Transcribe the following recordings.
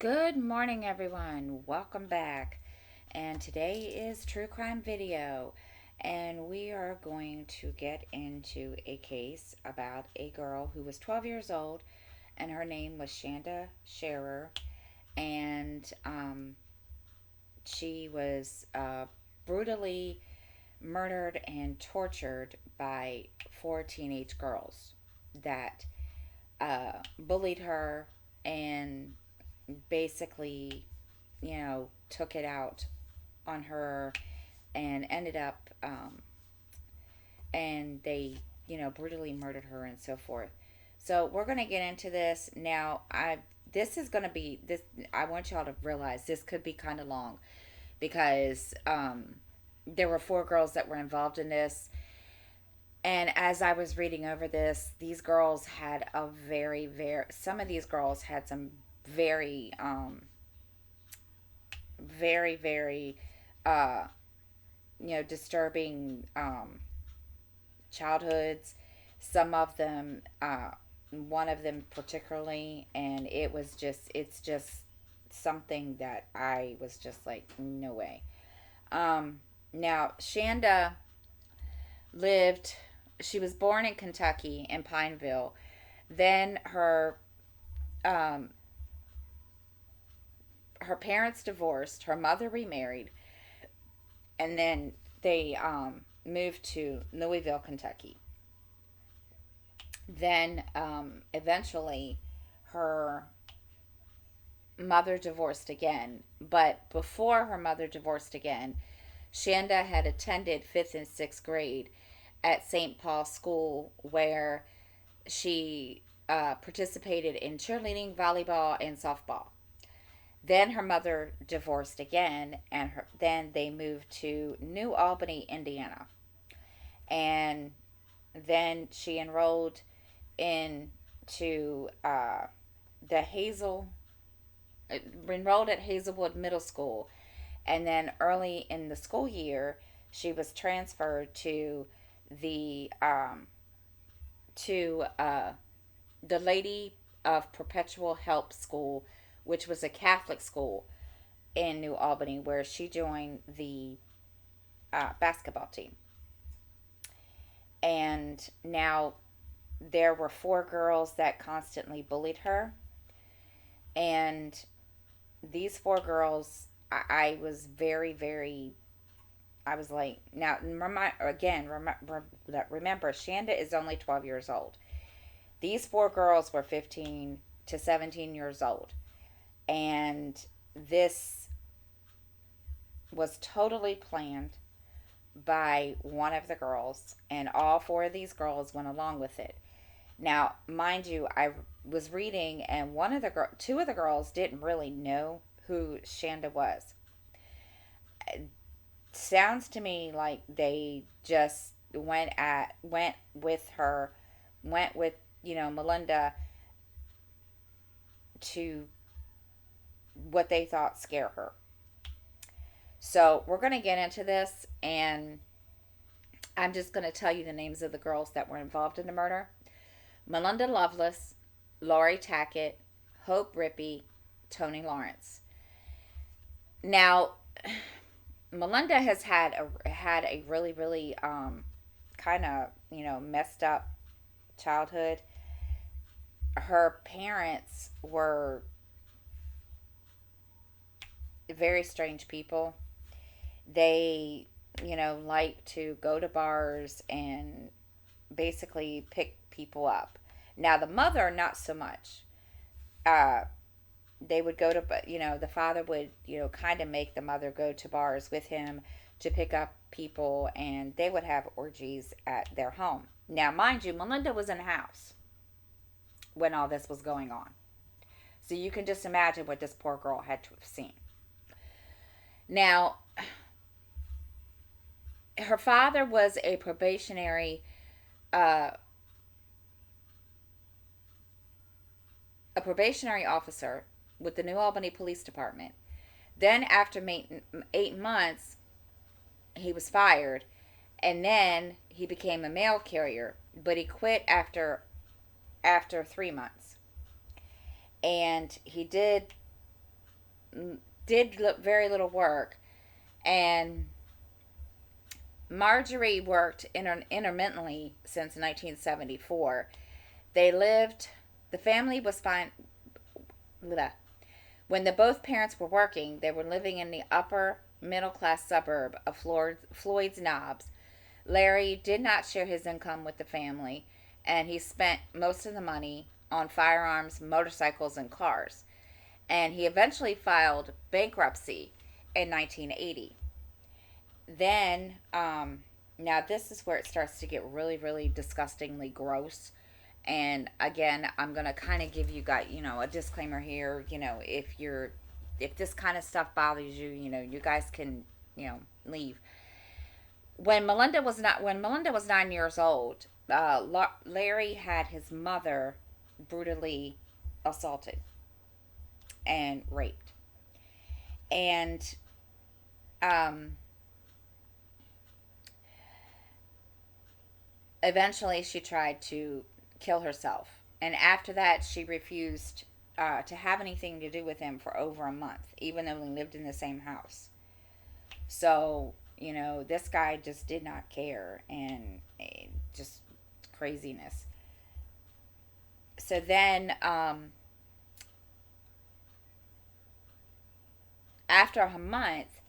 Good morning, everyone. Welcome back. And today is True Crime Video. And we are going to get into a case about a girl who was 12 years old, and her name was Shanda Scherer. And she was brutally murdered and tortured by four teenage girls that bullied her and basically, took it out on her and ended up, and they, brutally murdered her and so forth. So we're going to get into this now. This is going to be this. I want y'all to realize this could be kind of long because there were four girls that were involved in this. And as I was reading over this, these girls had a some of these girls had some very, very, uh, disturbing childhoods. Some of them, one of them particularly, and it's just something that I was just like, no way. Now, Shanda lived, she was born in Kentucky in Pineville. Then um, her parents divorced, her mother remarried, and then they moved to Louisville, Kentucky. Then eventually her mother divorced again, but before her mother divorced again, Shanda had attended 5th and 6th grade at St. Paul School, where she participated in cheerleading, volleyball, and softball. Then her mother divorced again, and then they moved to New Albany, Indiana. And then she enrolled into the Hazel, enrolled at Hazelwood Middle School. And then early in the school year, she was transferred the um, to the Lady of Perpetual Help School, which was a Catholic school in New Albany, where she joined the basketball team. And now there were four girls that constantly bullied her. And these four girls, I was very, very, I was like, now, remember, Shanda is only 12 years old. These four girls were 15 to 17 years old. And this was totally planned by one of the girls, and all four of these girls went along with it. Now, mind you, I was reading, and two of the girls didn't really know who Shanda was. It sounds to me like they just went with her, went with Melinda to what they thought scare her. So we're going to get into this, and I'm just going to tell you the names of the girls that were involved in the murder: Melinda Lovelace, Laurie Tackett, Hope Rippey, Tony Lawrence. Now, Melinda has had a really, really kind of messed up childhood. Her parents were very strange people. They, like to go to bars and basically pick people up. Now, the mother, not so much. Uh, they would go to, the father would, kind of make the mother go to bars with him to pick up people, and they would have orgies at their home. Now, mind you, Melinda was in the house when all this was going on. So you can just imagine what this poor girl had to have seen. Now, her father was uh, a probationary officer with the New Albany Police Department. Then, after 8 months, he was fired, and then he became a mail carrier. But he quit after 3 months, and he did did very little work, and Marjorie worked intermittently since 1974. They lived, the family was fine. When the both parents were working, they were living in the upper middle class suburb of Floyd's Knobs. Larry did not share his income with the family, and he spent most of the money on firearms, motorcycles, and cars. And he eventually filed bankruptcy in 1980. Then, now this is where it starts to get really, really disgustingly gross. And again, I'm gonna kind of give you guys, a disclaimer here. If this kind of stuff bothers you, you guys can, leave. When Melinda was 9 years old, Larry had his mother brutally assaulted and raped, and um, eventually she tried to kill herself. And after that, she refused to have anything to do with him for over a month, even though we lived in the same house. So, this guy just did not care, and just craziness. So then, after a month,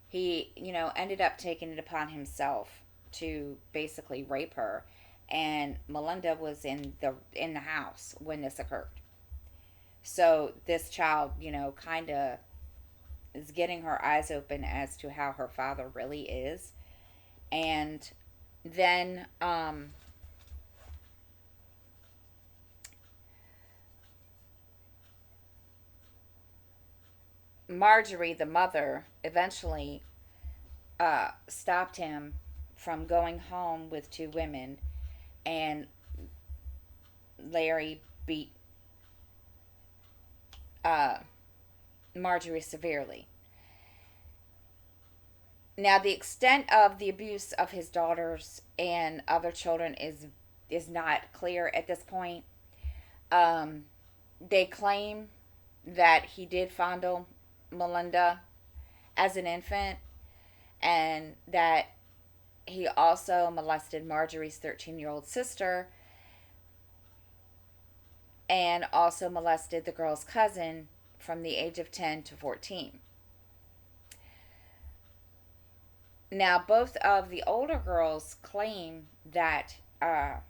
he, ended up taking it upon himself to basically rape her, and Melinda was in the house when this occurred. So this child, kind of is getting her eyes open as to how her father really is. And then Marjorie, the mother, eventually stopped him from going home with two women, and Larry beat uh, Marjorie severely. Now, the extent of the abuse of his daughters and other children is not clear at this point. Um, they claim that he did fondle Melinda as an infant, and that he also molested Marjorie's 13-year-old sister, and also molested the girl's cousin from the age of 10 to 14. Now, both of the older girls claim that, their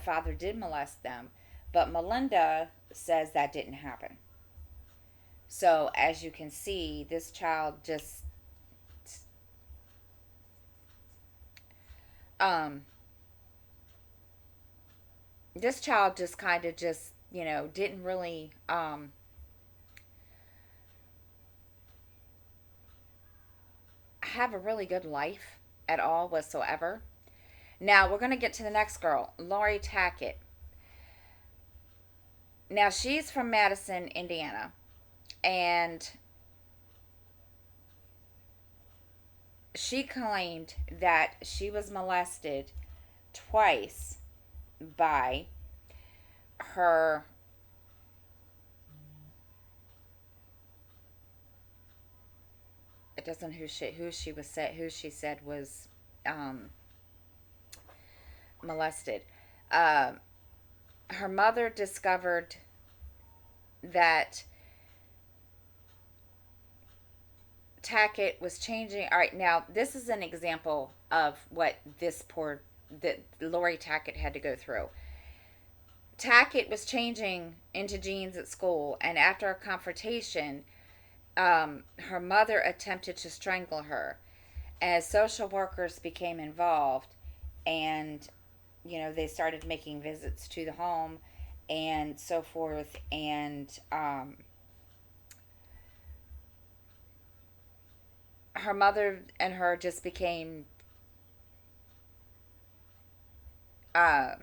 father did molest them, but Melinda says that didn't happen. So, as you can see, um, this child just kind of just, didn't really, have a really good life at all whatsoever. Now, we're going to get to the next girl, Lori Tackett. Now, she's from Madison, Indiana, and she claimed that she was molested twice by her it doesn't who she said was um, molested. Uh, Her mother discovered that Tackett was changing. All right, now this is an example of what that Lori Tackett had to go through. Tackett was changing into jeans at school, and after a confrontation, her mother attempted to strangle her. As social workers became involved, and they started making visits to the home and so forth, and her mother and her just became uh,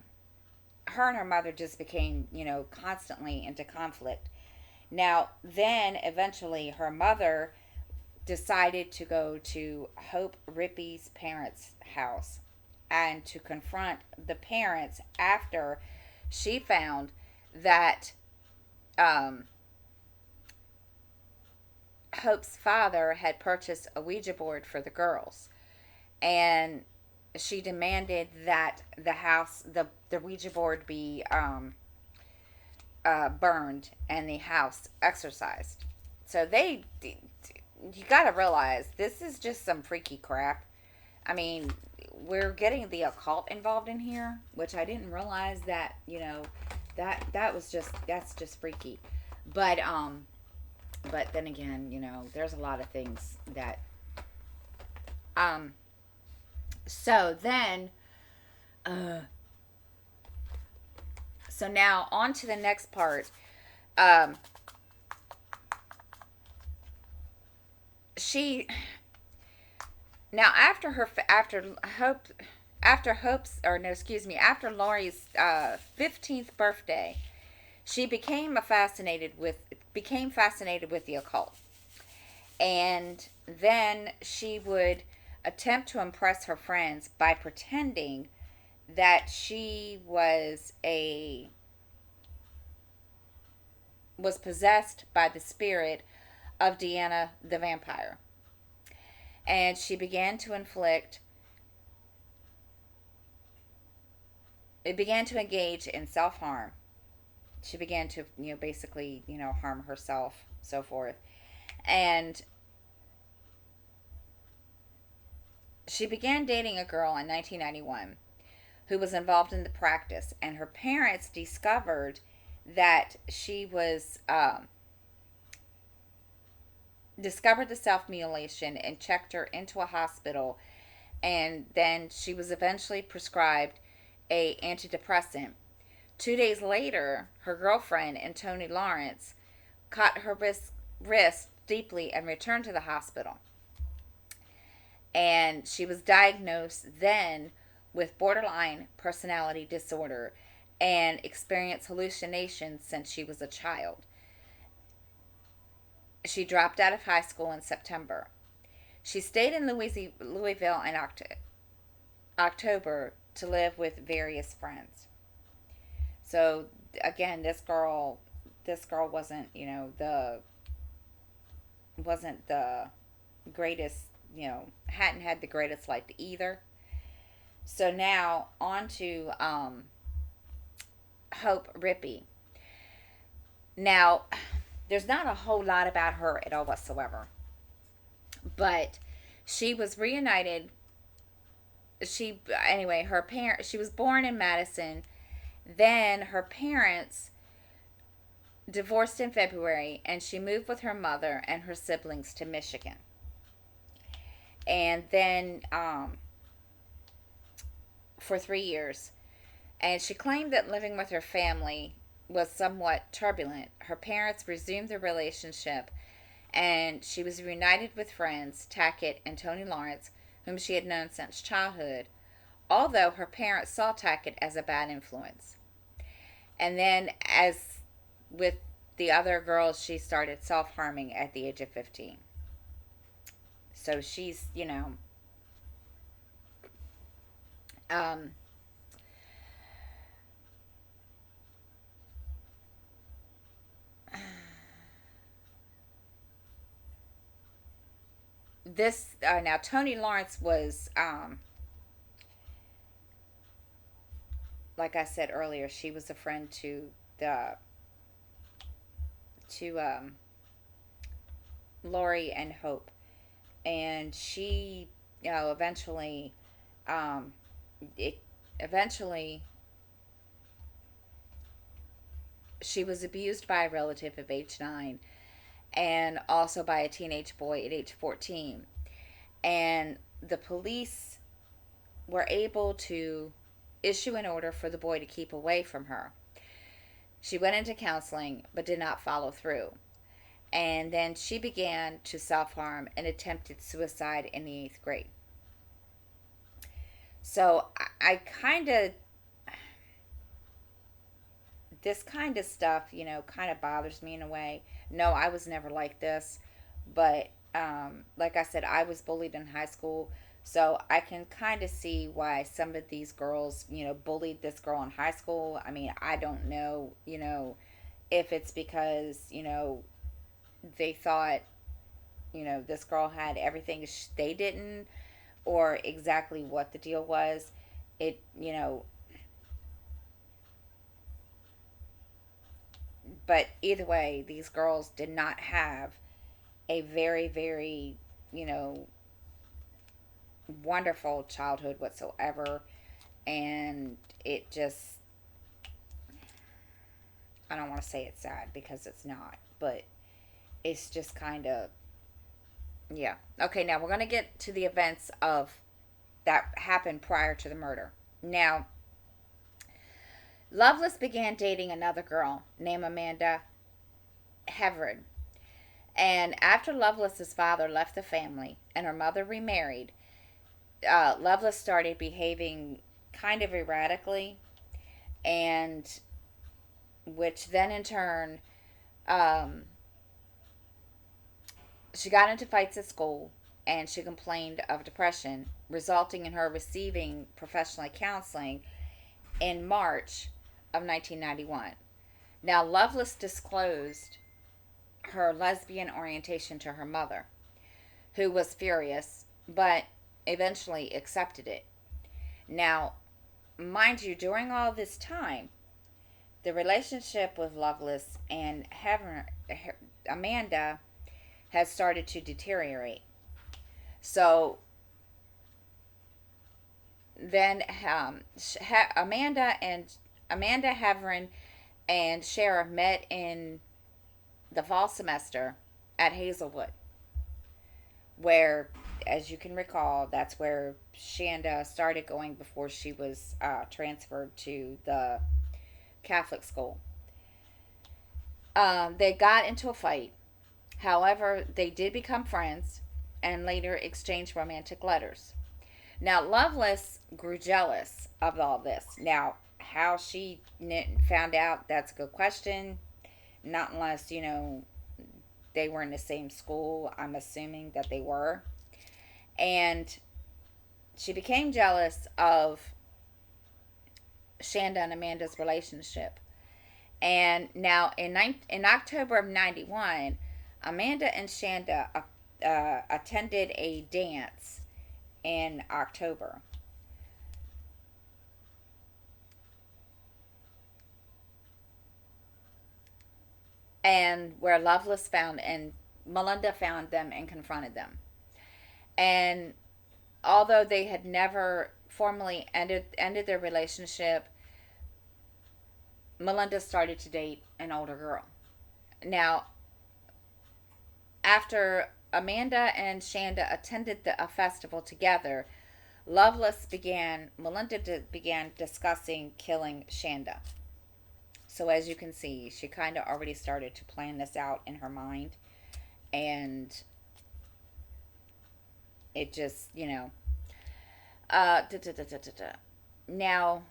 her and her mother just became, constantly into conflict. Now, then eventually her mother decided to go to Hope Rippey's parents' house and to confront the parents after she found that um, Hope's father had purchased a Ouija board for the girls, and she demanded that the Ouija board be burned and the house exorcised. So you got to realize this is just some freaky crap. I mean, we're getting the occult involved in here, which I didn't realize that, that's just freaky. But but then again, there's a lot of things that um so then uh so now on to the next part. Um she Now after Lori's 15th birthday, she became fascinated with the occult. And then she would attempt to impress her friends by pretending that she was possessed by the spirit of Deanna the vampire. And she began to inflict it began to engage in self-harm. She began to, basically, harm herself, so forth. And she began dating a girl in 1991 who was involved in the practice, and her parents discovered the self mutilation and checked her into a hospital, and then she was eventually prescribed a antidepressant. 2 days later, her girlfriend and Tony Lawrence cut her wrist deeply and returned to the hospital. And she was diagnosed then with borderline personality disorder and experienced hallucinations since she was a child. She dropped out of high school in September. She stayed in Louisville in October to live with various friends. So again, this girl wasn't, the greatest, hadn't had the greatest life either. So now on to Hope Rippey. Now, there's not a whole lot about her at all whatsoever, but she was reunited. She was born in Madison. Then her parents divorced in February, and she moved with her mother and her siblings to Michigan. And then for 3 years. And she claimed that living with her family was somewhat turbulent. Her parents resumed the relationship, and she was reunited with friends Tackett and Tony Lawrence, whom she had known since childhood, although her parents saw Tackett as a bad influence. And then, as with the other girls, she started self harming at the age of 15. So she's, um, now Tony Lawrence was, like I said earlier, she was a friend the to Lori and Hope, and she, eventually, um, it eventually she was abused by a relative of age 9, and also by a teenage boy at age 14. And the police were able to issue an order for the boy to keep away from her. She went into counseling but did not follow through. And then she began to self harm and attempted suicide in the 8th grade. So I kind of, this kind of stuff, kind of bothers me in a way. No, I was never like this, but like I said, I was bullied in high school, so I can kind of see why some of these girls, bullied this girl in high school. I mean, I don't know, if it's because, they thought this girl had everything they didn't, or exactly what the deal was. It, but either way, these girls did not have a very, very, you know, wonderful childhood whatsoever. And it just, I don't want to say it's sad because it's not, but it's just kind of, yeah. Okay, now we're going to get to the events of that happened prior to the murder. Now, Lovelace began dating another girl named Amanda Heverin. And after Lovelace's father left the family and her mother remarried, Lovelace started behaving kind of erratically, and which then in turn, um, she got into fights at school and she complained of depression, resulting in her receiving professional counseling in March of 1991. Now, Lovelace disclosed her lesbian orientation to her mother, who was furious, but eventually accepted it. Now, mind you, during all this time, the relationship with Lovelace and Amanda has started to deteriorate. So then Amanda Heverin and Sheriff met in the fall semester at Hazelwood, where, as you can recall, that's where Shanda started going before she was transferred to the Catholic school. They got into a fight. However, they did become friends and later exchanged romantic letters. Now, Lovelace grew jealous of all this. Now, how she found out, that's a good question. Not unless, they were in the same school. I'm assuming that they were. And she became jealous of Shanda and Amanda's relationship. And now in October of 91, Amanda and Shanda attended a dance in October. And where Lovelace found and Melinda found them and confronted them. And although they had never formally ended their relationship, Melinda started to date an older girl. Now, after Amanda and Shanda attended a festival together, Melinda began discussing killing Shanda. So as you can see, she kind of already started to plan this out in her mind. And it just, Now,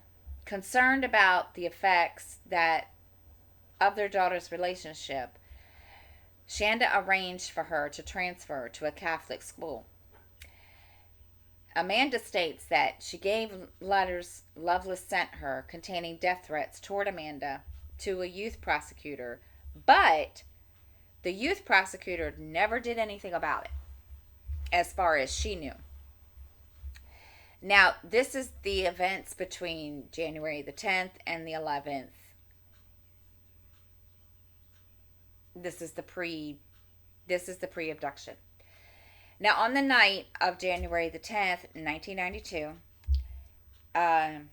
concerned about the effects that of their daughter's relationship, Shanda arranged for her to transfer to a Catholic school. Amanda states that she gave letters Lovelace sent her containing death threats toward Amanda to a youth prosecutor, but the youth prosecutor never did anything about it, as far as she knew. Now, this is the events between January the 10th and the 11th. This is the pre-abduction. Now, on the night of January the 10th, 1992, darn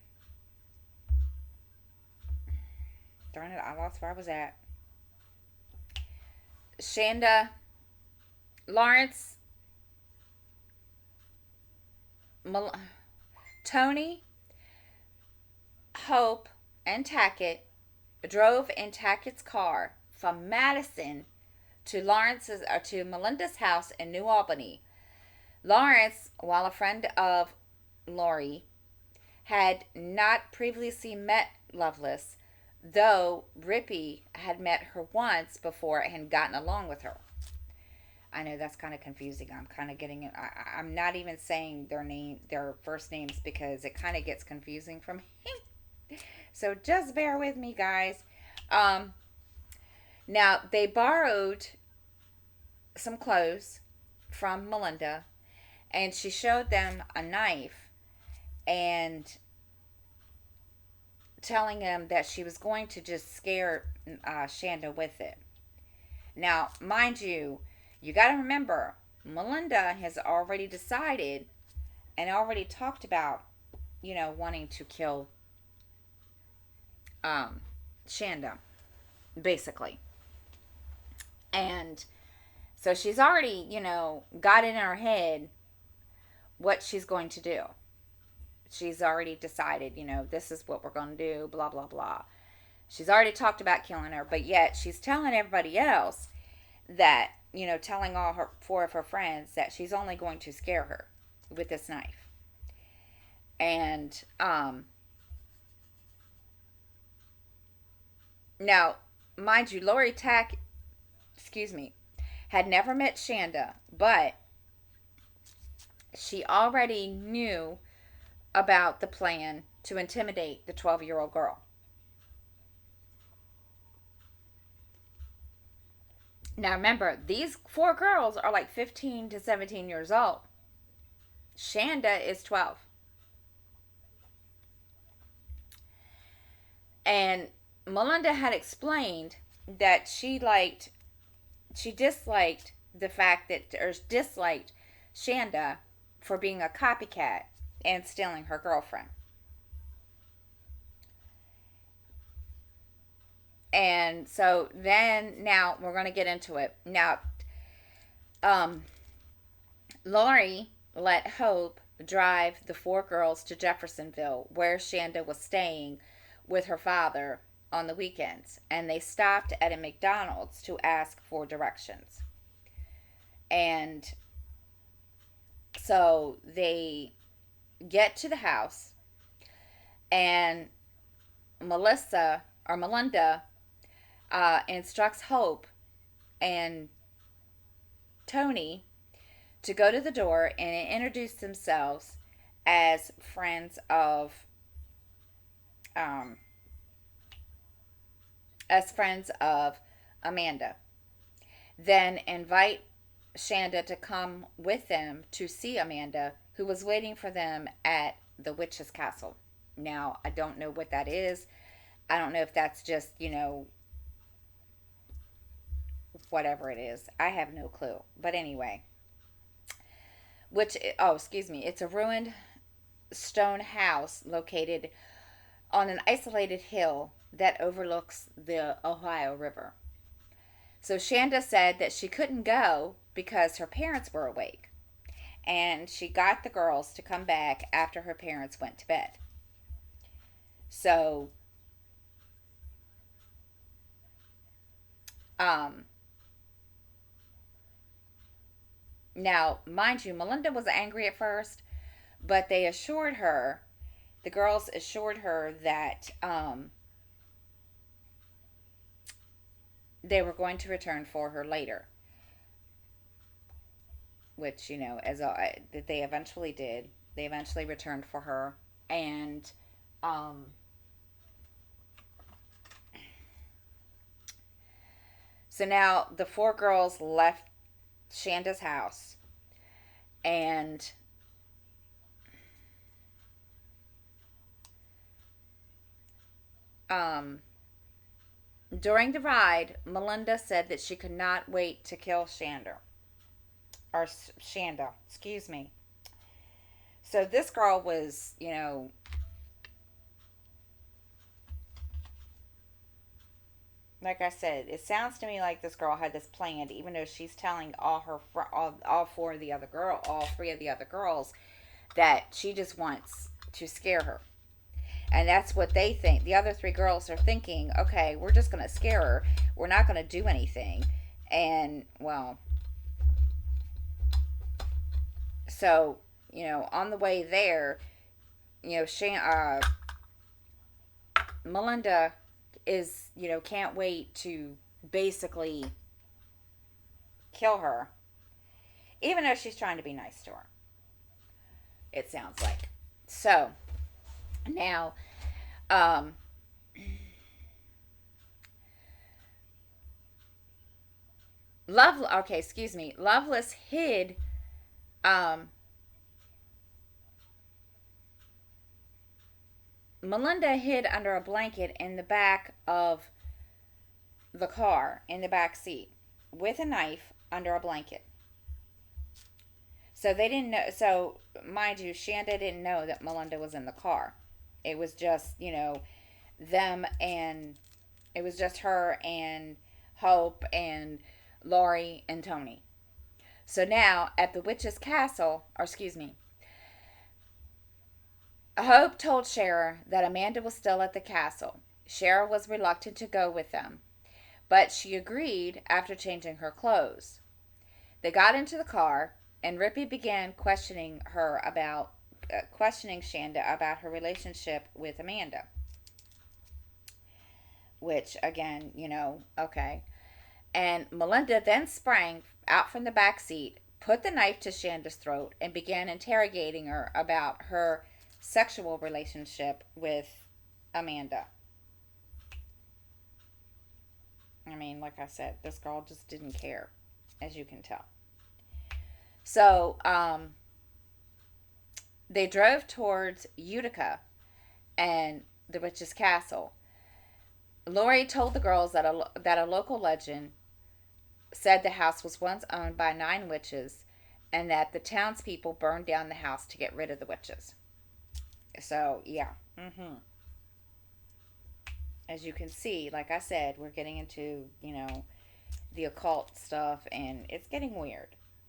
it, I lost where I was at. Shanda, Lawrence, Tony, Hope, and Tackett drove in Tackett's car from Madison to Melinda's house in New Albany. Lawrence, while a friend of Lori, had not previously met Lovelace, though Rippy had met her once before and had gotten along with her. I know that's kind of confusing. I'm kind of getting it. I'm not even saying their first names, because it kind of gets confusing for me. So just bear with me, guys. Now, they borrowed some clothes from Melinda, and she showed them a knife and telling them that she was going to just scare Shanda with it. Now, mind you, you got to remember, Melinda has already decided and already talked about, wanting to kill um, Shanda, basically. And so she's already, got it in her head what she's going to do. She's already decided, this is what we're going to do, blah, blah, blah. She's already talked about killing her, but yet she's telling everybody else that, telling all her four of her friends that she's only going to scare her with this knife. And now, mind you, Lori Tack, had never met Shanda, but she already knew about the plan to intimidate the 12-year-old girl. Now remember, these four girls are like 15 to 17 years old. Shanda is 12. And Melinda had explained that she disliked the fact that, or disliked Shanda for being a copycat and stealing her girlfriend. And so then, now we're going to get into it. Now, Lori let Hope drive the four girls to Jeffersonville, where Shanda was staying with her father on the weekends. And they stopped at a McDonald's to ask for directions. And so they get to the house, and Melinda instructs Hope and Tony to go to the door and introduce themselves as friends of Amanda. Then invite Shanda to come with them to see Amanda, who was waiting for them at the witch's castle. Now, I don't know what that is. I don't know if that's just, whatever it is. I have no clue. But anyway, it's a ruined stone house located on an isolated hill that overlooks the Ohio River. So Shanda said that she couldn't go because her parents were awake, and she got the girls to come back after her parents went to bed. So, now, mind you, Melinda was angry at first, but the girls assured her that they were going to return for her later. Which, that they eventually did. They eventually returned for her. And, so now the four girls left Shanda's house, and during the ride, Melinda said that she could not wait to kill Shanda. Excuse me. So this girl was, like I said, it sounds to me like this girl had this planned, even though she's telling all three of the other girls that she just wants to scare her. And that's what they think. The other three girls are thinking, okay, we're just going to scare her. We're not going to do anything. And, well, so, on the way there, Melinda is, can't wait to basically kill her, even though she's trying to be nice to her, it sounds like. So, now, Okay, excuse me. Loveless hid, um, Melinda hid under a blanket in the back of the car, in the back seat, with a knife under a blanket. So they didn't know. So, mind you, Shanda didn't know that Melinda was in the car. It was just, them and it was just her and Hope and Laurie and Tony. So now at the witch's castle, or excuse me, Hope told Shara that Amanda was still at the castle. Shara was reluctant to go with them, but she agreed after changing her clothes. They got into the car, and Rippy began questioning Shanda about her relationship with Amanda. Which, again, okay. And Melinda then sprang out from the back seat, put the knife to Shanda's throat, and began interrogating her about her sexual relationship with Amanda. I mean, like I said, this girl just didn't care, as you can tell. So, they drove towards Utica and the witch's castle. Laurie told the girls that a local legend said the house was once owned by 9 witches and that the townspeople burned down the house to get rid of the witches. So, yeah. As you can see, like I said, we're getting into, the occult stuff, and it's getting weird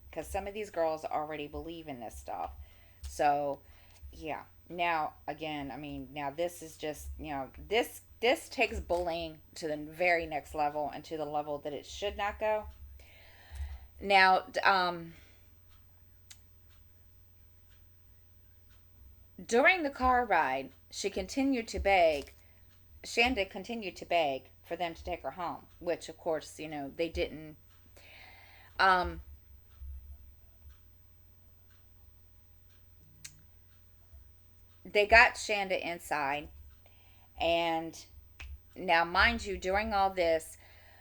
because some of these girls already believe in this stuff. So, yeah. Now, again, I mean, now this is just, this takes bullying to the very next level and to the level that it should not go. Now, during the car ride, Shanda continued to beg for them to take her home, which, of course, they didn't. Um, they got Shanda inside, and now, mind you, during all this,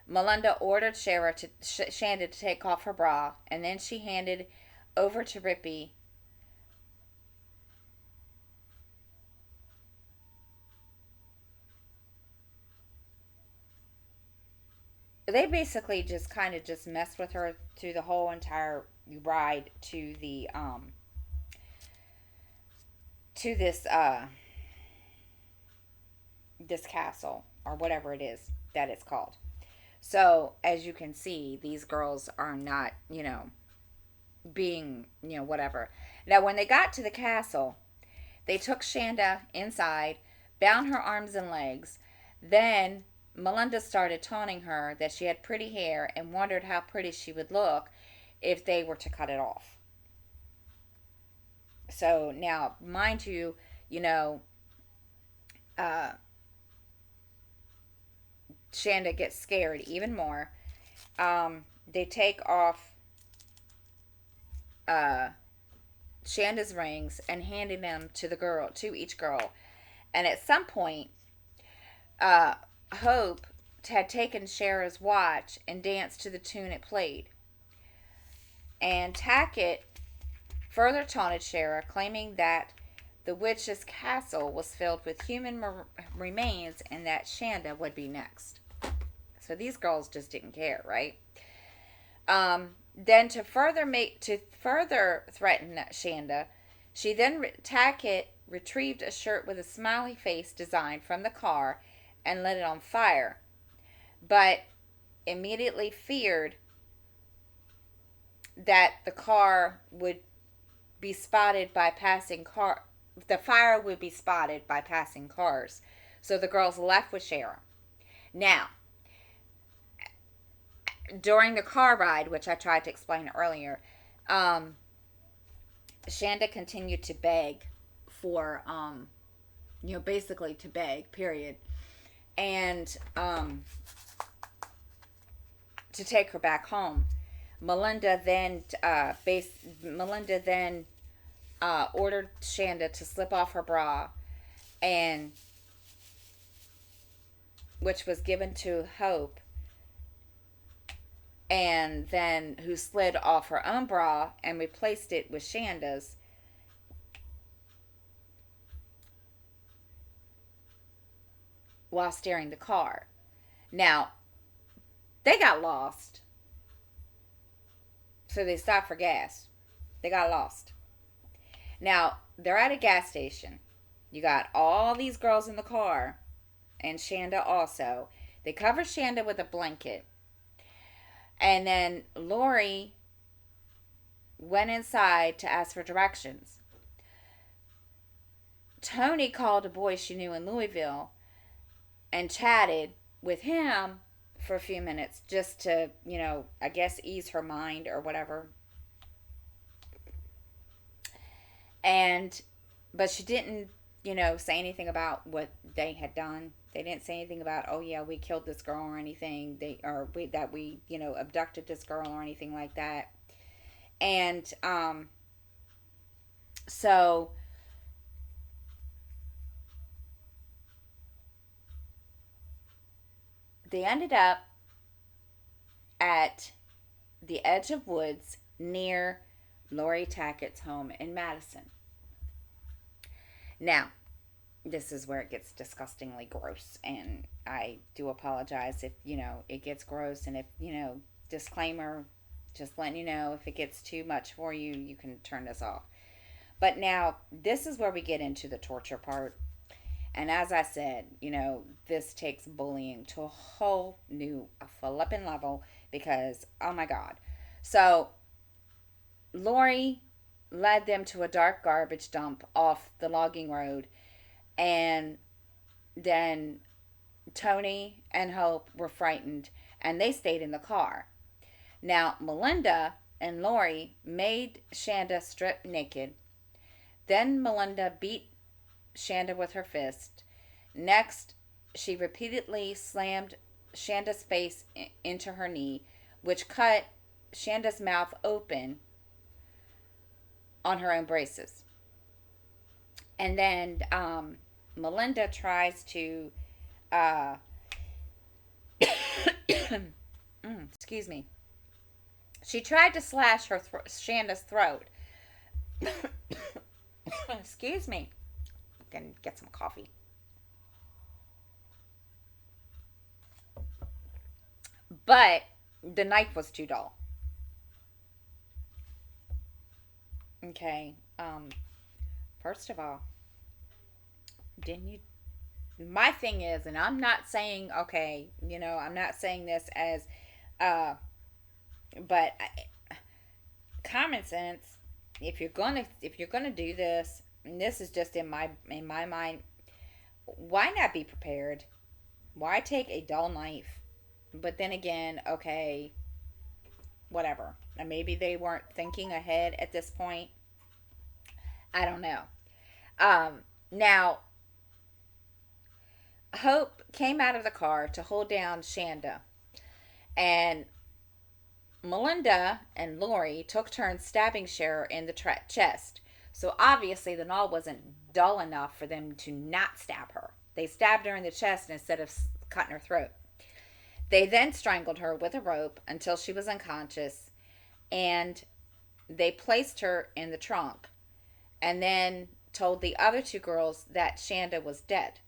Melinda ordered Shanda to take off her bra, and then she handed over to Rippy. They basically just kind of just messed with her through the whole entire ride to this castle, or whatever it is that it's called. So, as you can see, these girls are not, being, whatever. Now, when they got to the castle, they took Shanda inside, bound her arms and legs. Then Melinda started taunting her that she had pretty hair and wondered how pretty she would look if they were to cut it off. So now, mind you, you know, uh, Shanda gets scared even more. They take off uh, Shanda's rings and handing them to each girl. And at some point, uh, Hope had taken Shara's watch and danced to the tune it played. And Tackett further taunted Shara, claiming that the witch's castle was filled with human remains and that Shanda would be next. So these girls just didn't care, right? Then to further threaten Shanda, Tackett retrieved a shirt with a smiley face design from the car and lit it on fire, but immediately feared that the car would be spotted by passing car. The fire would be spotted by passing cars, so the girls left with Shara. Now, during the car ride, which I tried to explain earlier, Shanda continued to beg for, basically to beg, period, and to take her back home. Melinda then ordered Shanda to slip off her bra, and which was given to Hope, and then who slid off her own bra and replaced it with Shanda's while steering the car. Now, they got lost, so they stopped for gas. They got lost. Now, they're at a gas station. You got all these girls in the car, and Shanda also. They cover Shanda with a blanket. And then Lori went inside to ask for directions. Tony called a boy she knew in Louisville and chatted with him for a few minutes just to, I guess ease her mind or whatever. But she didn't, say anything about what they had done. They didn't say anything about, oh yeah, we killed this girl or anything. That we abducted this girl or anything like that. And so they ended up at the edge of woods near Lori Tackett's home in Madison. Now, this is where it gets disgustingly gross, and I do apologize if it gets gross, and if disclaimer, just letting you know, if it gets too much for you, you can turn this off. But now this is where we get into the torture part, and as I said, this takes bullying to a whole new flipping level, because oh my god. So Lori led them to a dark garbage dump off the logging road, and then Tony and Hope were frightened and they stayed in the car. Now, Melinda and Lori made Shanda strip naked. Then Melinda beat Shanda with her fist. Next, she repeatedly slammed Shanda's face into her knee, which cut Shanda's mouth open on her own braces. And then Melinda tries to, excuse me. She tried to slash Shanda's throat. Excuse me. I can get some coffee. But the knife was too dull. Okay. First of all, didn't you? My thing is, and I'm not saying, okay, I'm not saying this as, but common sense. If you're gonna do this, and this is just in my mind, why not be prepared? Why take a dull knife? But then again, okay, whatever. And maybe they weren't thinking ahead at this point. I don't know. Now, Hope came out of the car to hold down Shanda, and Melinda and Lori took turns stabbing Cher in the chest. So obviously the nail wasn't dull enough for them to not stab her. They stabbed her in the chest instead of cutting her throat. They then strangled her with a rope until she was unconscious, and they placed her in the trunk and then told the other two girls that Shanda was dead.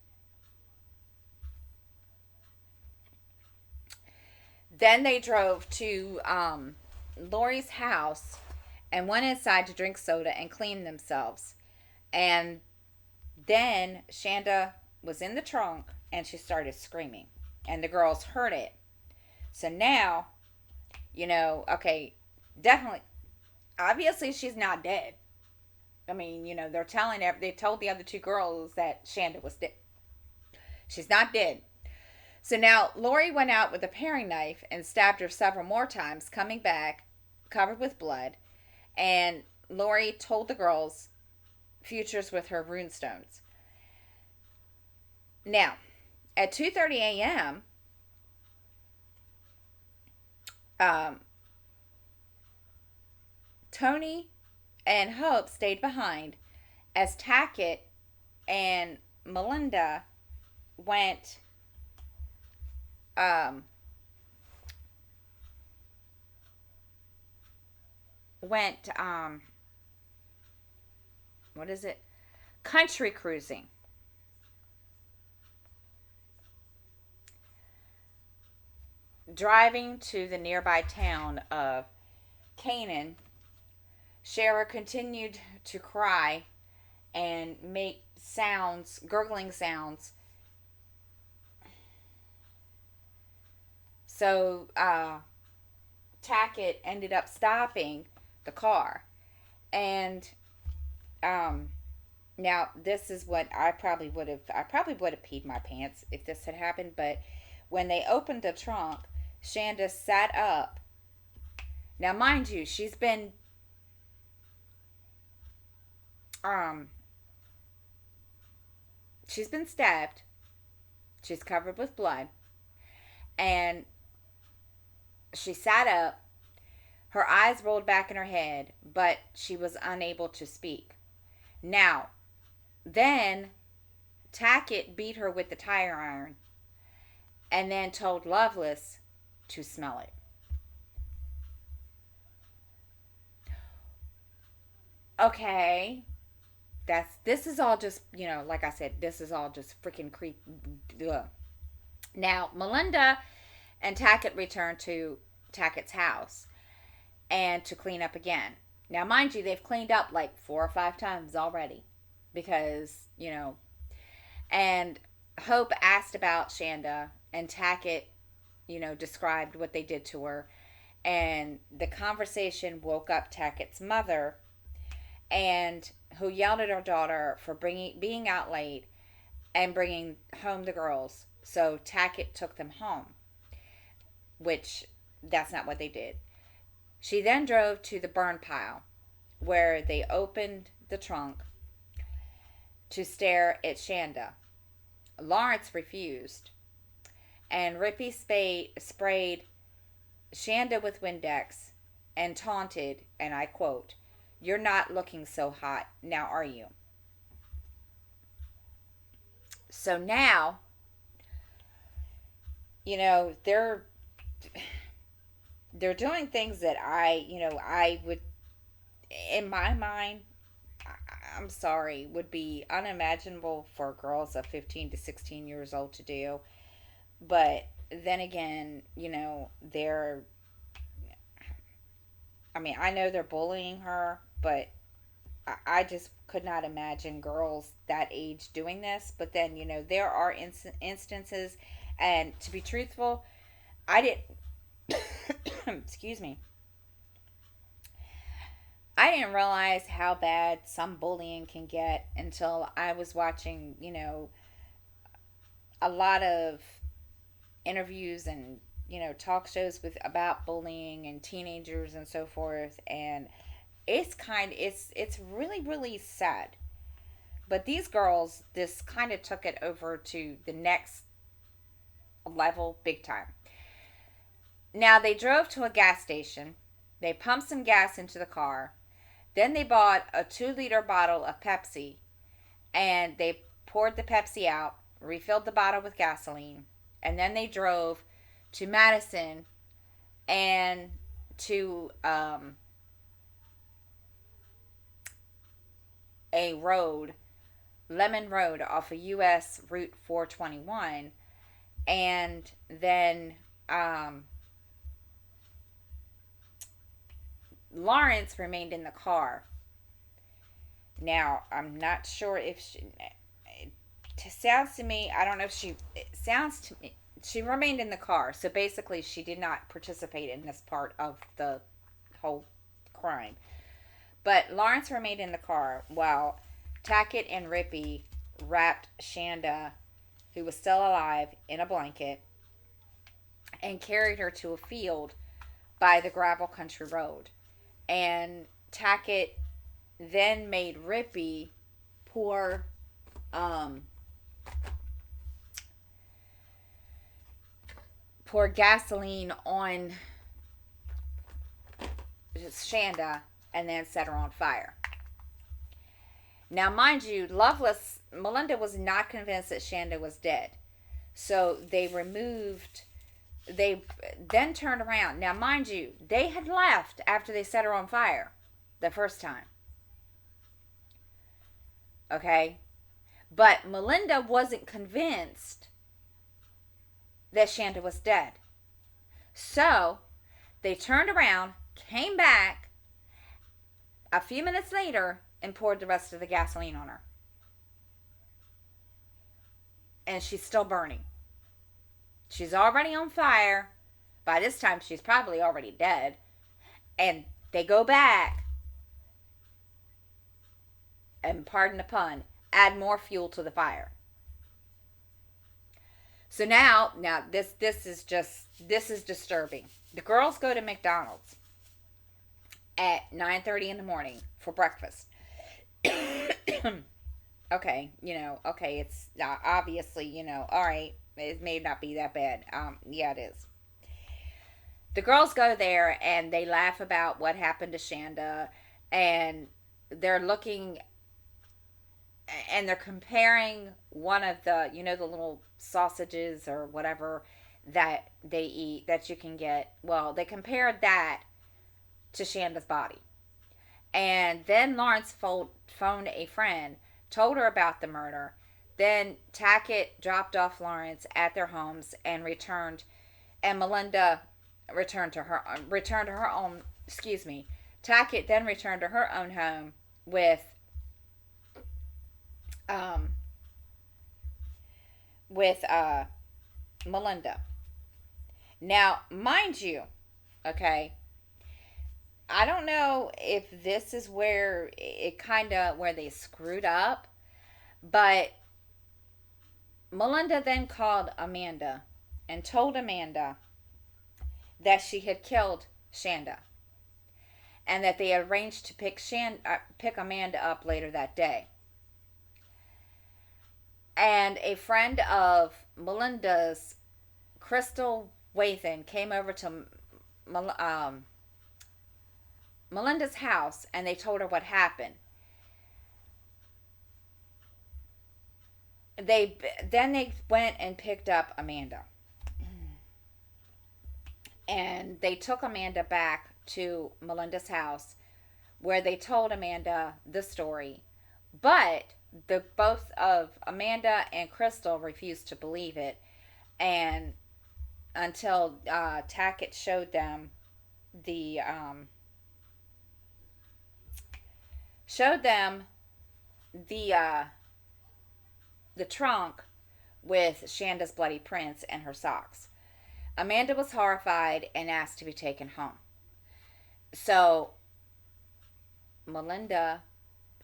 Then they drove to Lori's house and went inside to drink soda and clean themselves. And then Shanda was in the trunk and she started screaming. And the girls heard it. So now, okay, definitely, obviously she's not dead. I mean, they told the other two girls that Shanda was dead. She's not dead. So now Lori went out with a paring knife and stabbed her several more times, coming back covered with blood. And Lori told the girls futures with her runestones. Now, at 2:30 a.m., Tony and Hope stayed behind as Tackett and Melinda went went, what is it? Country cruising. Driving to the nearby town of Canaan, Shara continued to cry and make sounds, gurgling sounds. So Tackett ended up stopping the car. And now this is what I probably would have peed my pants if this had happened. But when they opened the trunk, Shanda sat up. Now, mind you, um she's been stabbed. She's covered with blood, and she sat up. Her eyes rolled back in her head, but she was unable to speak. Now, then Tackett beat her with the tire iron and then told Lovelace to smell it. Okay, this is all just, like I said, this is all just freaking creep. Ugh. Now, Melinda and Tackett returned to Tackett's house and to clean up again. Now, mind you, they've cleaned up like 4 or 5 times already because, and Hope asked about Shanda, and Tackett, described what they did to her. And the conversation woke up Tackett's mother, and who yelled at her daughter for being out late and bringing home the girls. So Tackett took them home, which that's not what they did. She then drove to the burn pile, where they opened the trunk to stare at Shanda. Lawrence refused, and Rippy sprayed Shanda with Windex and taunted, and I quote, "You're not looking so hot, now are you?" So now, they're doing things that I would, in my mind, I'm sorry, would be unimaginable for girls of 15 to 16 years old to do. But then again, I know they're bullying her, but I just could not imagine girls that age doing this. But then, there are instances, and to be truthful, I didn't, excuse me, I didn't realize how bad some bullying can get until I was watching, a lot of interviews and, talk shows about bullying and teenagers and so forth. And it's really, really sad. But these girls, this kind of took it over to the next level big time. Now, they drove to a gas station. They pumped some gas into the car. Then they bought a 2-liter bottle of Pepsi, and they poured the Pepsi out, refilled the bottle with gasoline, and then they drove to Madison and to a road, Lemon Road, off of US Route 421, and then Lawrence remained in the car. Now, I'm not sure if it sounds to me, I don't know if it sounds to me, she remained in the car. So basically, she did not participate in this part of the whole crime. But Lawrence remained in the car while Tackett and Rippy wrapped Shanda, who was still alive, in a blanket and carried her to a field by the gravel country road. And Tackett then made Rippy pour gasoline on Shanda and then set her on fire. Now, mind you, Melinda was not convinced that Shanda was dead. So they removed they then turned around. Now, mind you, they had left after they set her on fire the first time. Okay? But Melinda wasn't convinced that Shanda was dead. So they turned around, came back a few minutes later, and poured the rest of the gasoline on her. And she's still burning. She's already on fire. By this time, she's probably already dead. And they go back and, pardon the pun, add more fuel to the fire. So now this is disturbing. The girls go to McDonald's at 9:30 in the morning for breakfast. Okay, it's obviously, all right, it may not be that bad. Yeah, it is. The girls go there and they laugh about what happened to Shanda, and they're looking and they're comparing one of the little sausages or whatever that they eat that you can get. Well, they compared that to Shanda's body. And then Lawrence phoned a friend, told her about the murder. Then Tackett dropped off Lawrence at their homes and returned, and Melinda returned to her own. Excuse me. Tackett then returned to her own home with um with Melinda. Now, mind you, okay, I don't know if this is where it kind of where they screwed up, but Melinda then called Amanda and told Amanda that she had killed Shanda and that they had arranged to pick Amanda up later that day. And a friend of Melinda's, Crystal Wathan, came over to Melinda's house and they told her what happened. They went and picked up Amanda. And they took Amanda back to Melinda's house where they told Amanda the story. But both of Amanda and Crystal refused to believe it, and until Tackett showed them the the trunk with Shanda's bloody prints and her socks. Amanda was horrified and asked to be taken home. So Melinda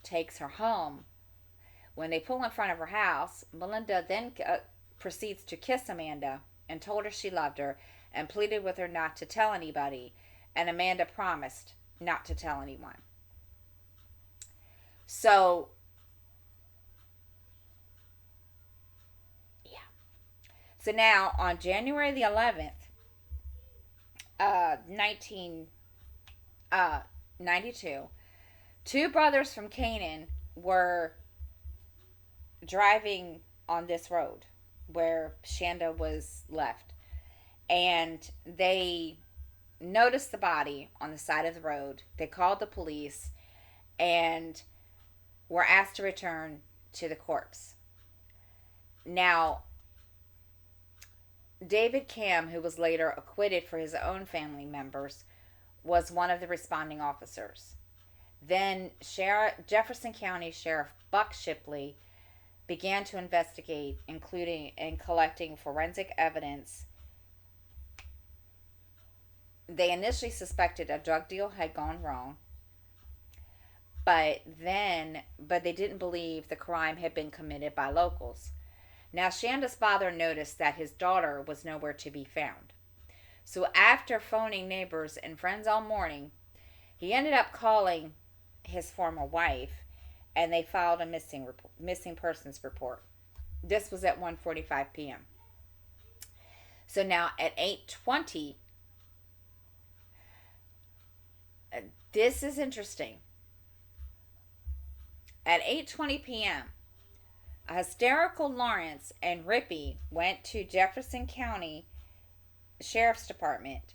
takes her home. When they pull in front of her house, Melinda then proceeds to kiss Amanda and told her she loved her and pleaded with her not to tell anybody, and Amanda promised not to tell anyone. So, yeah. So now, on January the 11th, 1992, two brothers from Canaan were driving on this road where Shanda was left, and they noticed the body on the side of the road. They called the police and were asked to return to the corpse. Now, David Cam, who was later acquitted for his own family members, was one of the responding officers. Then Jefferson County Sheriff Buck Shipley began to investigate, including in collecting forensic evidence. They initially suspected a drug deal had gone wrong, but they didn't believe the crime had been committed by locals. Now, Shanda's father noticed that his daughter was nowhere to be found. So after phoning neighbors and friends all morning, he ended up calling his former wife, and they filed a missing persons report. This was at 1:45 p.m. So now at 8:20, this is interesting. At 8:20 p.m., a hysterical Lawrence and Rippey went to Jefferson County sheriff's department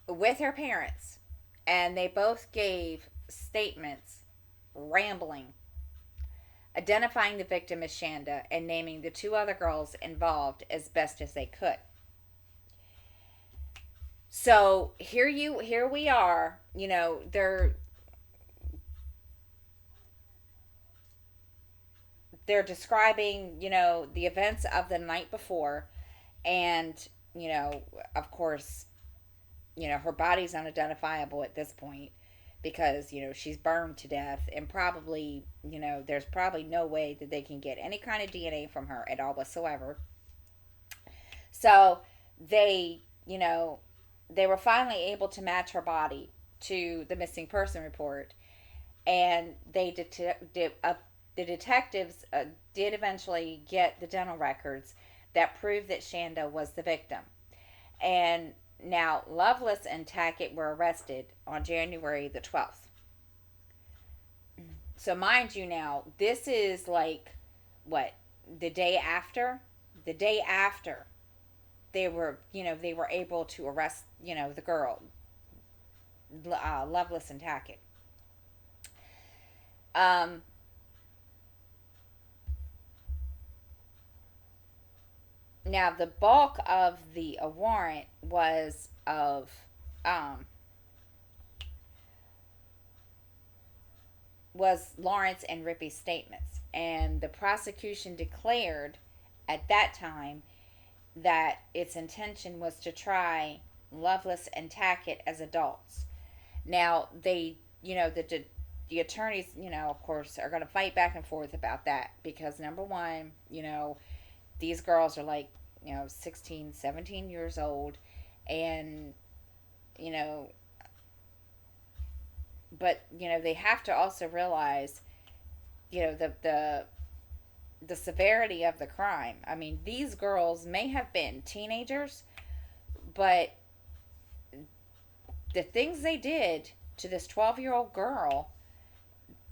with her parents, and they both gave statements rambling, identifying the victim as Shanda and naming the two other girls involved as best as they could. So here we are, they're describing, the events of the night before, and, of course, her body's unidentifiable at this point because, she's burned to death, and probably, there's probably no way that they can get any kind of DNA from her at all whatsoever. So they, they were finally able to match her body to the missing person report, and the detectives did eventually get the dental records that proved that Shanda was the victim. And now Lovelace and Tackett were arrested on January the 12th. So, mind you, now, this is like, what, the day after? The day after they were able to arrest, the girl, Lovelace and Tackett. Um, Now, the bulk of the warrant um, was Lawrence and Rippey's statements, and the prosecution declared at that time that its intention was to try Lovelace and Tackett as adults. Now, the attorneys, of course, are going to fight back and forth about that because, number one, these girls are like, 16, 17 years old, and, you know, but, they have to also realize, the severity of the crime. I mean, these girls may have been teenagers, but the things they did to this 12-year-old girl,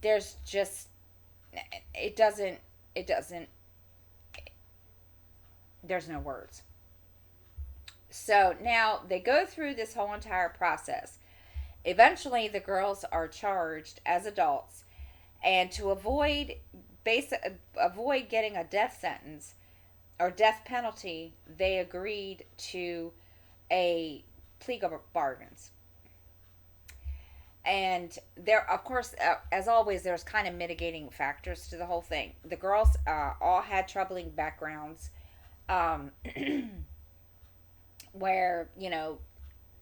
there's just, it doesn't, there's no words. So now they go through this whole entire process. Eventually, the girls are charged as adults, and to avoid getting a death sentence or death penalty, they agreed to a plea bargains. And there, of course, as always, there's kind of mitigating factors to the whole thing. The girls all had troubling backgrounds, um, where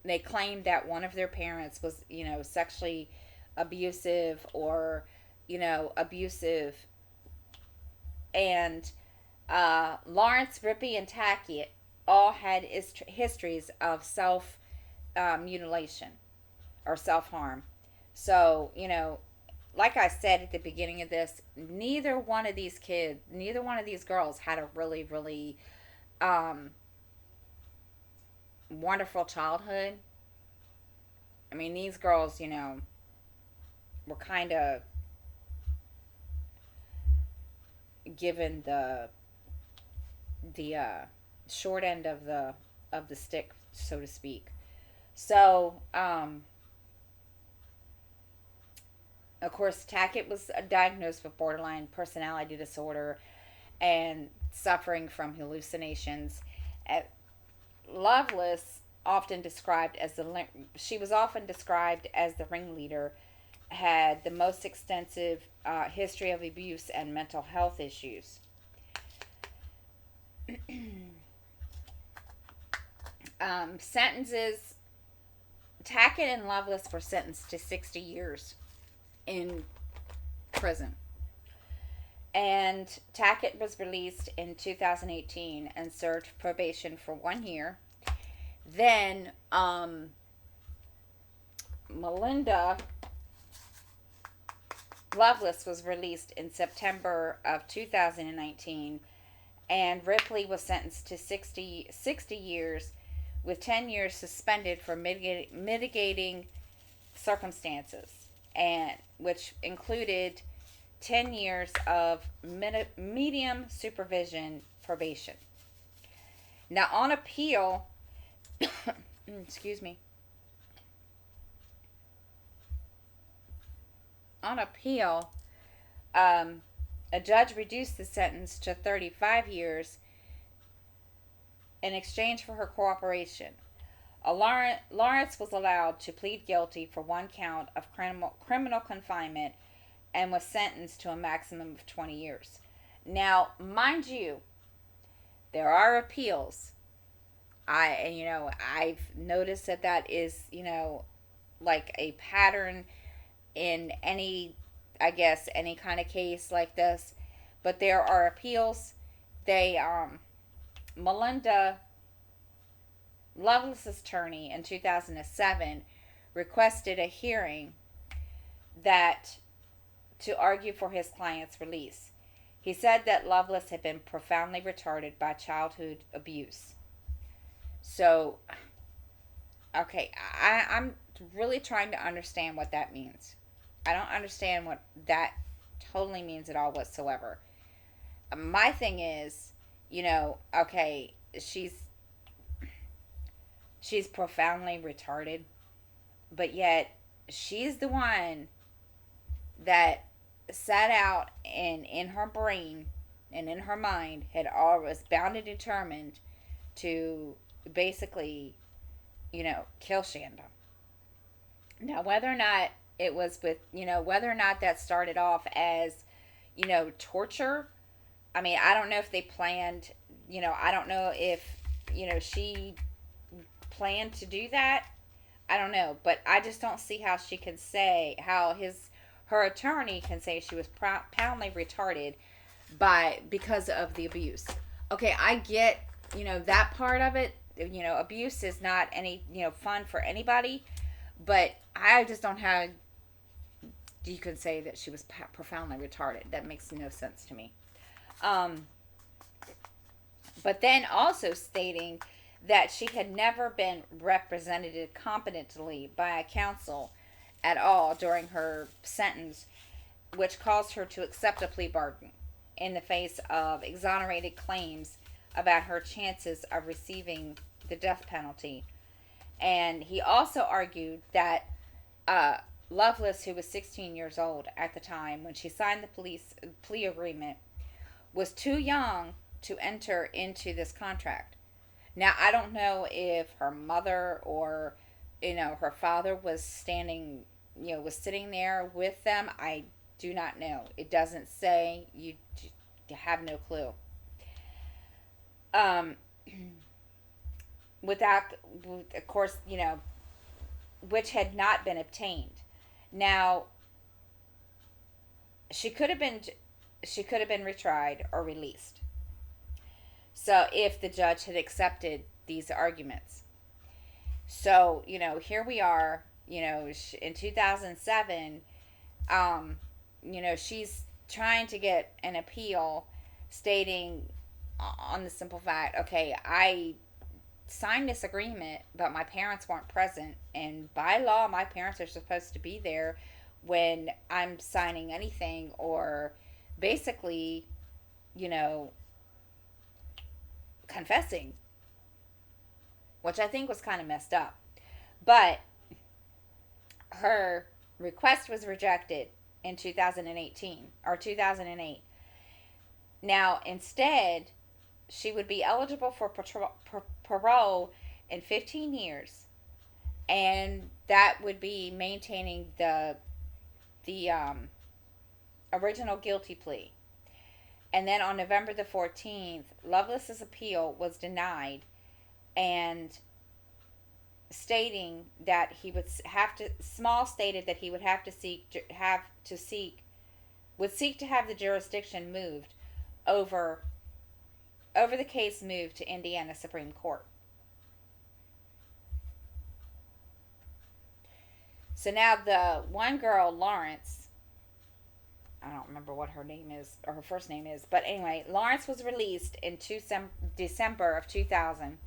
they claimed that one of their parents was sexually abusive or abusive, and Lawrence, Rippey, and Tackett all had histories of self mutilation or self harm. So, like I said at the beginning of this, neither one of these girls had a really, really um, wonderful childhood. I mean, these girls, were kind of given the short end of the stick, so to speak. So, of course, Tackett was diagnosed with borderline personality disorder and suffering from hallucinations. At Lovelace often described as she was often described as the ringleader, had the most extensive history of abuse and mental health issues. Sentences: Tackett and Lovelace were sentenced to 60 years in prison. And Tackett was released in 2018 and served probation for 1 year. Then Melinda Lovelace was released in September of 2019, and Ripley was sentenced to 60 years with 10 years suspended for mitigating circumstances, and which included 10 years of medium supervision probation. Now, on appeal, excuse me, on appeal, a judge reduced the sentence to 35 years in exchange for her cooperation. Lawrence was allowed to plead guilty for one count of criminal confinement and was sentenced to a maximum of 20 years. Now, mind you, there are appeals. I've noticed that is, like a pattern in any, I guess, any kind of case like this. But there are appeals. Melinda Loveless's attorney in 2007 requested a hearing that to argue for his client's release. He said that Loveless had been profoundly retarded by childhood abuse. So, okay, I'm really trying to understand what that means. I don't understand what that totally means at all whatsoever. My thing is, okay, she's profoundly retarded, but yet she's the one that sat out and in her brain and in her mind was bound and determined to basically, kill Shanda. Now, whether or not it was with, whether or not that started off as, torture. I mean, I don't know if they planned, I don't know if, she planned to do that. I don't know, but I just don't see how she can say, her attorney can say she was profoundly retarded because of the abuse. Okay, I get, that part of it. Abuse is not any, fun for anybody, but I just don't know how you could say that she was profoundly retarded. That makes no sense to me. But then also stating that she had never been represented competently by a counsel at all during her sentence, which caused her to accept a plea bargain in the face of exonerated claims about her chances of receiving the death penalty. And he also argued that Loveless, who was 16 years old at the time when she signed the plea agreement, was too young to enter into this contract. Now, I don't know if her mother or, her father was was sitting there with them. I do not know. It doesn't say. You have no clue. Without, of course, which had not been obtained. Now, she could have been retried or released. So if the judge had accepted these arguments. So, here we are, in 2007, she's trying to get an appeal stating on the simple fact, okay, I signed this agreement, but my parents weren't present, and by law, my parents are supposed to be there when I'm signing anything, or basically, confessing, which I think was kind of messed up. But her request was rejected in 2018 or 2008. Now, instead, she would be eligible for parole in 15 years, and that would be maintaining the original guilty plea. And then on November the 14th, Loveless's appeal was denied, and stating that he would have to, Small stated that he would have to seek to have the jurisdiction moved over the case moved to Indiana Supreme Court. So now the one girl, Lawrence, I don't remember what her name is, or her first name is, but anyway, Lawrence was released in December of 2000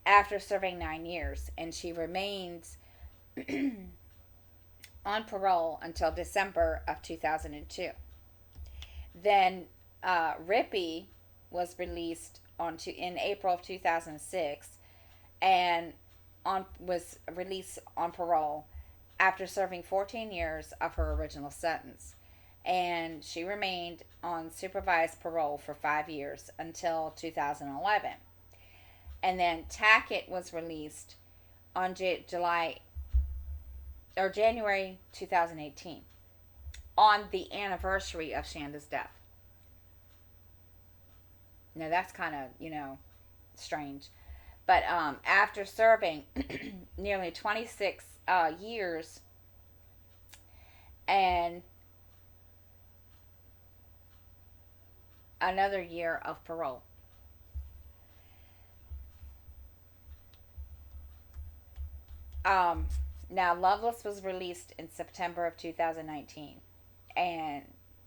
after serving 9 years, and she remains on parole until December of 2002. Then Rippy was released in April of 2006, and was released on parole after serving 14 years of her original sentence. And she remained on supervised parole for 5 years until 2011. And then Tackett was released on January 2018, on the anniversary of Shanda's death. Now that's kind of, strange. But after serving nearly 26 years and another year of parole. Now, Loveless was released in September of 2019, and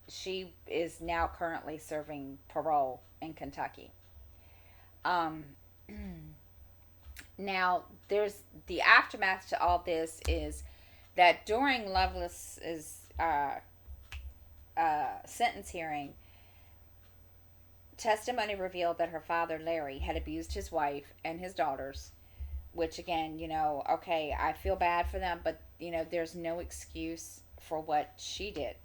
she is now currently serving parole in Kentucky. Um, Now, there's the aftermath to all this is that during Loveless's sentence hearing, testimony revealed that her father, Larry, had abused his wife and his daughters, which, again, okay, I feel bad for them, but, there's no excuse for what she did.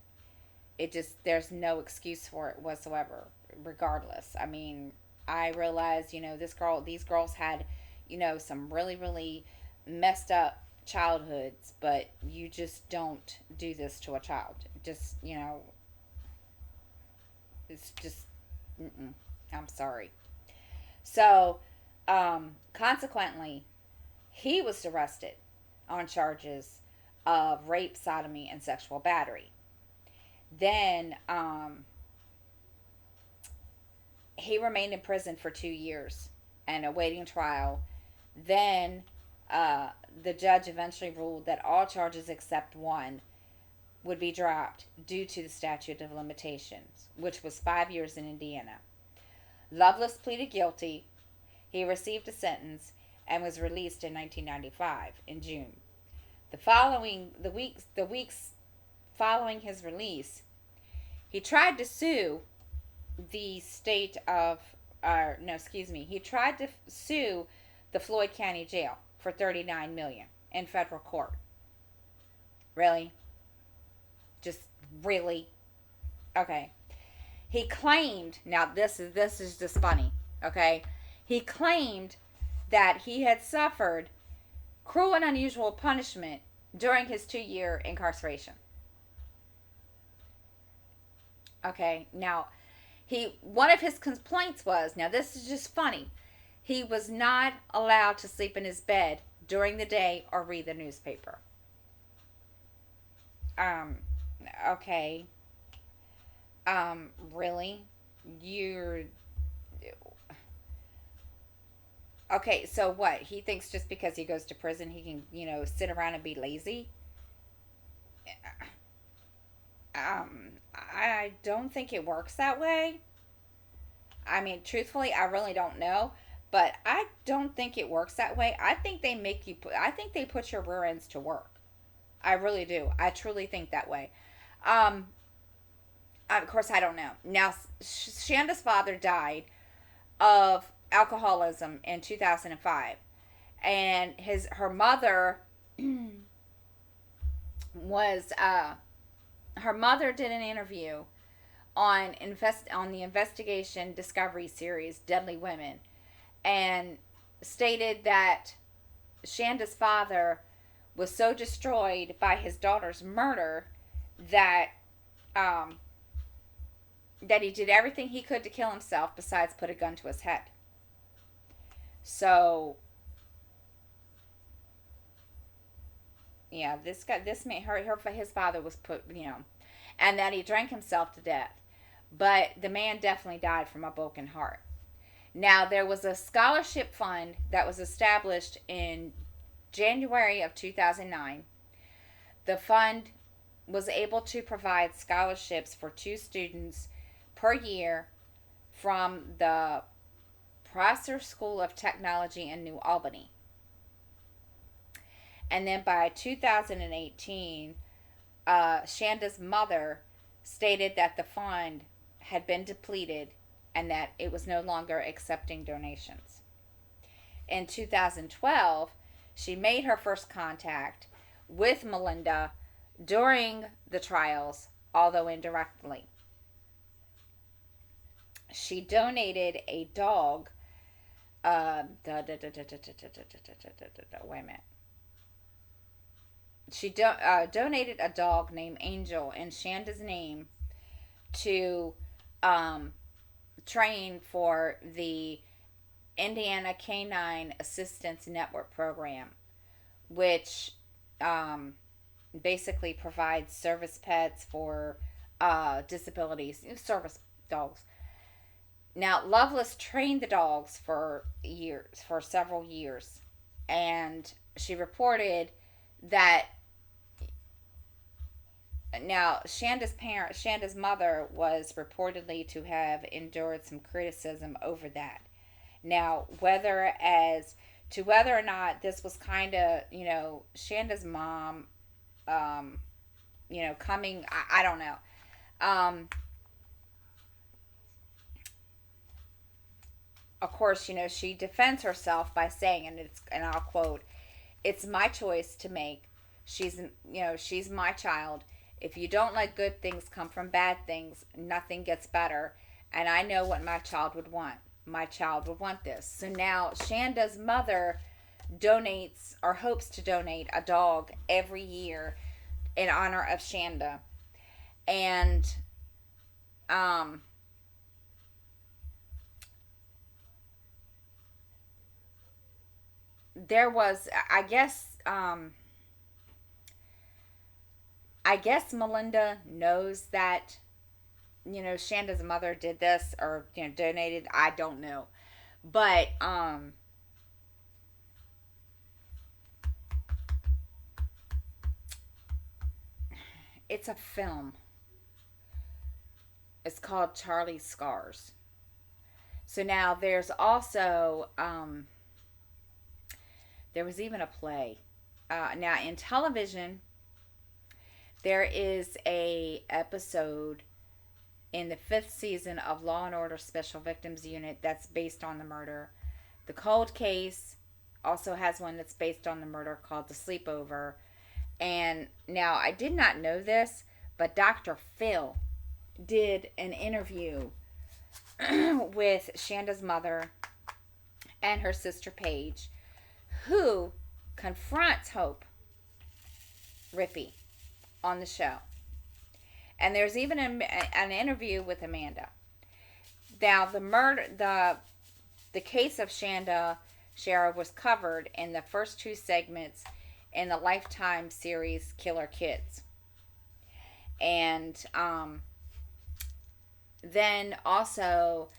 There's no excuse for it whatsoever, regardless. I mean, I realize, these girls had, some really, really messed up childhoods, but you just don't do this to a child. Just, it's just, I'm sorry. So, consequently, he was arrested on charges of rape, sodomy, and sexual battery. Then, he remained in prison for 2 years and awaiting trial. Then, the judge eventually ruled that all charges except one would be dropped due to the statute of limitations, which was 5 years in Indiana. Loveless pleaded guilty. He received a sentence and was released in 1995 in June. The weeks following his release, he tried to sue the state of, no, excuse me, he tried to sue the Floyd County Jail for $39 million in federal court. Really? Just really? Okay. He claimed, now this is just funny, okay? He claimed that he had suffered cruel and unusual punishment during his 2-year incarceration. Okay, now one of his complaints was, now this is just funny, he was not allowed to sleep in his bed during the day or read the newspaper. Okay. Really? You're... Okay, so what? He thinks just because he goes to prison he can, sit around and be lazy? I don't think it works that way. I mean, truthfully, I really don't know. But I don't think it works that way. I think I think they put your rear ends to work. I really do. I truly think that way. Um, of course, I don't know. Now, Shanda's father died of alcoholism in 2005, and her mother was her mother did an interview on the investigation discovery series Deadly Women, and stated that Shanda's father was so destroyed by his daughter's murder that that he did everything he could to kill himself besides put a gun to his head. So, yeah, his father was and that he drank himself to death. But the man definitely died from a broken heart. Now, there was a scholarship fund that was established in January of 2009. The fund was able to provide scholarships for 2 students per year from the Prosser School of Technology in New Albany. And then by 2018, Shanda's mother stated that the fund had been depleted and that it was no longer accepting donations. In 2012, she made her first contact with Melinda during the trials, although indirectly. She donated a dog. Wait a minute. She donated a dog named Angel in Shanda's name to um, train for the Indiana Canine Assistance Network program, which basically provides service pets for disabilities, service dogs. Now, Lovelace trained the dogs for years, for several years, and she reported that now Shanda's mother was reportedly to have endured some criticism over that. Now, whether or not this was kind of, Shanda's mom, um, coming, I don't know. Of course, she defends herself by saying, and I'll quote, "It's my choice to make. She's my child. If you don't let good things come from bad things, nothing gets better. And I know what my child would want. My child would want this." So now Shanda's mother donates or hopes to donate a dog every year in honor of Shanda. And um there was, I guess Melinda knows that Shanda's mother did this, or donated. I don't know, but it's a film. It's called Charlie's Scars. So now there's also there was even a play. Now in television, there is a episode in the 5th season of Law and Order Special Victims Unit that's based on the murder. The Cold Case also has one that's based on the murder called The Sleepover. And now I did not know this, but Dr. Phil did an interview with Shanda's mother and her sister Paige, who confronts Hope Rippey on the show. And there's even an interview with Amanda. Now the case of Shanda Shara was covered in the first 2 segments in the Lifetime series Killer Kids. And then also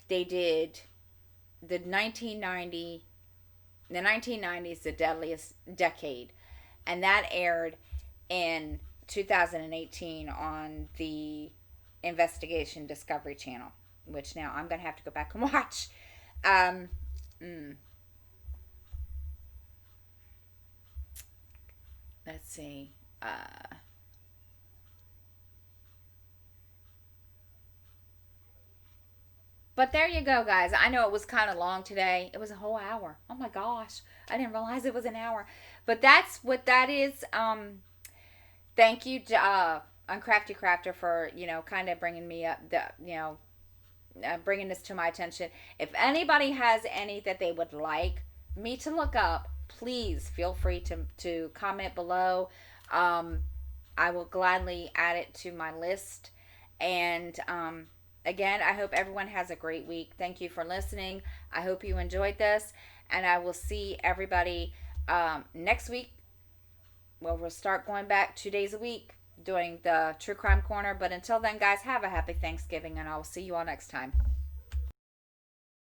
they did the 1990s, The Deadliest Decade, and that aired in 2018 on the Investigation Discovery Channel, which now I'm gonna have to go back and watch. um mm, let's see. But there you go, guys. I know it was kind of long today. It was a whole hour. Oh my gosh. I didn't realize it was an hour. But that's what that is. Thank you, Uncrafty Crafter, for, kind of bringing me up, bringing this to my attention. If anybody has any that they would like me to look up, please feel free to comment below. I will gladly add it to my list. And again, I hope everyone has a great week. Thank you for listening. I hope you enjoyed this. And I will see everybody next week. Well, we'll start going back 2 days a week doing the True Crime Corner. But until then, guys, have a happy Thanksgiving. And I will see you all next time.